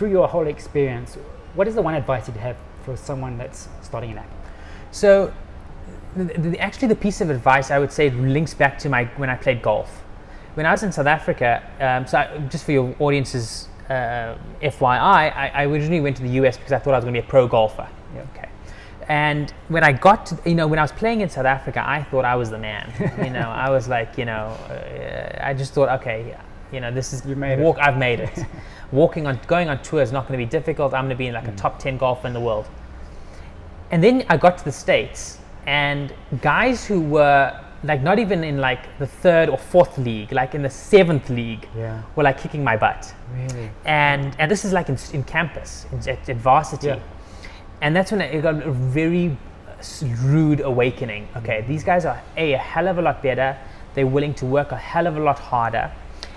through your whole experience, what is the one advice you'd have for someone that's starting an app? So, actually, the piece of advice I would say links back to when I played golf. When I was in South Africa, just for your audience's FYI, I originally went to the US because I thought I was going to be a pro golfer. Yeah. Okay. And when I got to, when I was playing in South Africa, I thought I was the man. I was like, I just thought, okay, this is I've made it. Going on tour is not going to be difficult. I'm going to be in like a top 10 golfer in the world. And then I got to the States, and guys who were like not even in like the 3rd or 4th league, like in the 7th league, were like kicking my butt. Really? And this is like in campus, at varsity. Yeah. And that's when it got a very rude awakening. Okay, these guys are a hell of a lot better. They're willing to work a hell of a lot harder.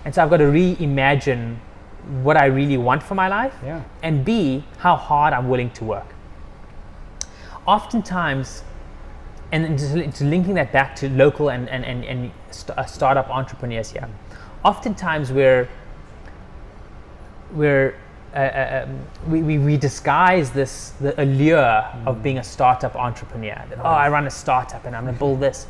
And so I've got to reimagine what I really want for my life, and B, how hard I'm willing to work. Oftentimes, and to linking that back to local and startup entrepreneurs here, oftentimes we disguise the allure of being a startup entrepreneur. That, I run a startup and I'm going to build this.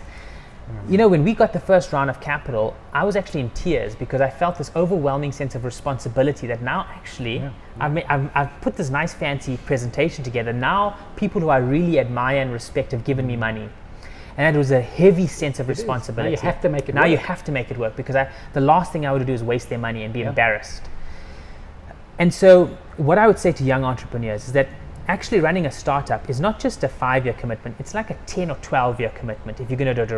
When we got the first round of capital, I was actually in tears because I felt this overwhelming sense of responsibility that now actually I've put this nice fancy presentation together. Now people who I really admire and respect have given me money. And that was a heavy sense of responsibility. Now you have to make it work. Now you have to make it work because the last thing I would do is waste their money and be embarrassed. And so what I would say to young entrepreneurs is that actually running a startup is not just a 5-year commitment, it's like a 10 or 12-year commitment if you're going to do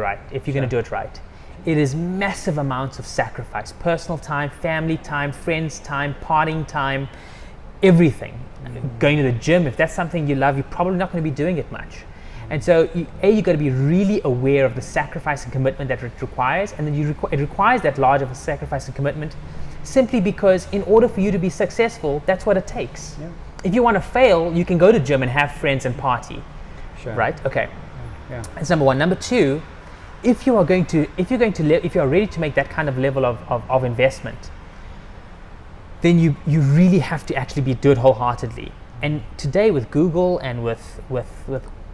it right. It is massive amounts of sacrifice, personal time, family time, friends time, partying time, everything. Going to the gym, if that's something you love, you're probably not going to be doing it much. And so you've got to be really aware of the sacrifice and commitment that it requires, and then it requires that large of a sacrifice and commitment simply because in order for you to be successful, that's what it takes. Yeah. If you want to fail, you can go to gym and have friends and party. Sure. Right? Okay. Yeah. That's number one. Number two, if you are ready to make that kind of level of investment, then you really have to actually do it wholeheartedly. And today with Google and with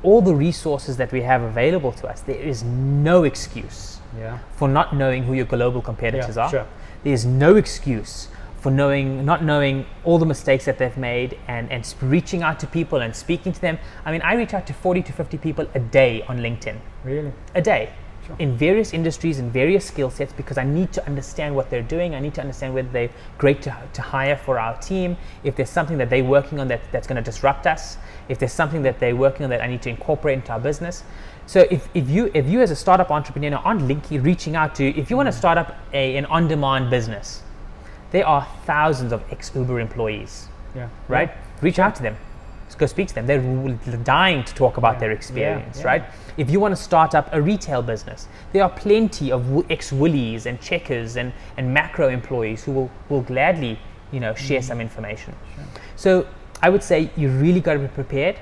all the resources that we have available to us, there is no excuse for not knowing who your global competitors are. Sure. There's no excuse for not knowing all the mistakes that they've made and reaching out to people and speaking to them. I mean, I reach out to 40 to 50 people a day on LinkedIn. Really? A day. Sure. In various industries and various skill sets, because I need to understand what they're doing. I need to understand whether they're great to hire for our team, if there's something that they're working on that's going to disrupt us, if there's something that they're working on that I need to incorporate into our business. So if you as a startup entrepreneur aren't reaching out to, if you want to start up an on-demand business, there are thousands of ex-Uber employees, right? Reach out to them. Just go speak to them. They're dying to talk about their experience, right? If you want to start up a retail business, there are plenty of ex-Woolies and Checkers and Macro employees who will gladly, share some information. Sure. So I would say you really got to be prepared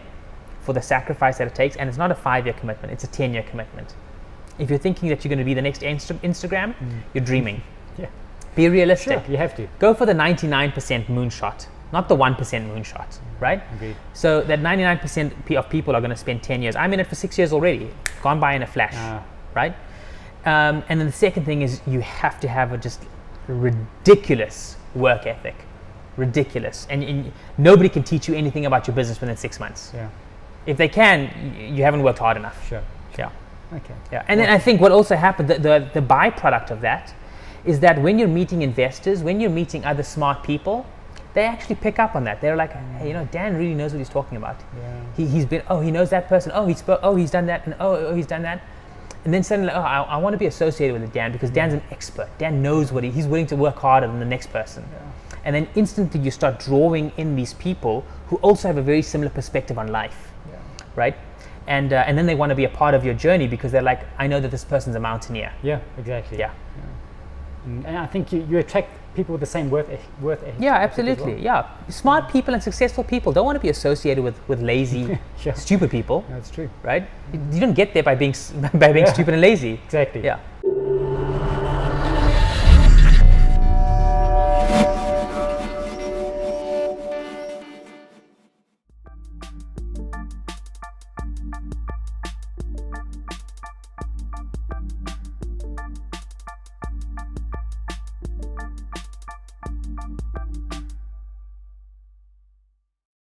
for the sacrifice that it takes, and it's not a 5-year commitment, it's a 10-year commitment. If you're thinking that you're going to be the next Instagram, you're dreaming. Be realistic. Sure, you have to. Go for the 99% moonshot, not the 1% moonshot, right? Agreed. So that 99% of people are going to spend 10 years. I'm in it for 6 years already, gone by in a flash, right? And then the second thing is you have to have a just ridiculous work ethic. Ridiculous. And nobody can teach you anything about your business within 6 months. Yeah. If they can, you haven't worked hard enough. Sure. Yeah. Okay. Yeah. And then I think what also happened, the byproduct of that is that when you're meeting investors, when you're meeting other smart people, they actually pick up on that. They're like, hey, Dan really knows what he's talking about. Yeah. He knows that person. He's done that, and he's done that. And then suddenly, I want to be associated with Dan because Dan's an expert. Dan knows he's willing to work harder than the next person. Yeah. And then instantly you start drawing in these people who also have a very similar perspective on life, right? And then they want to be a part of your journey because they're like, I know that this person's a mountaineer. Yeah, exactly. Yeah. And I think you attract people with the same worth ethic. Yeah, absolutely. Well. Yeah, smart people and successful people don't want to be associated with lazy, stupid people. That's true. Right? You don't get there by being stupid and lazy. Exactly. Yeah.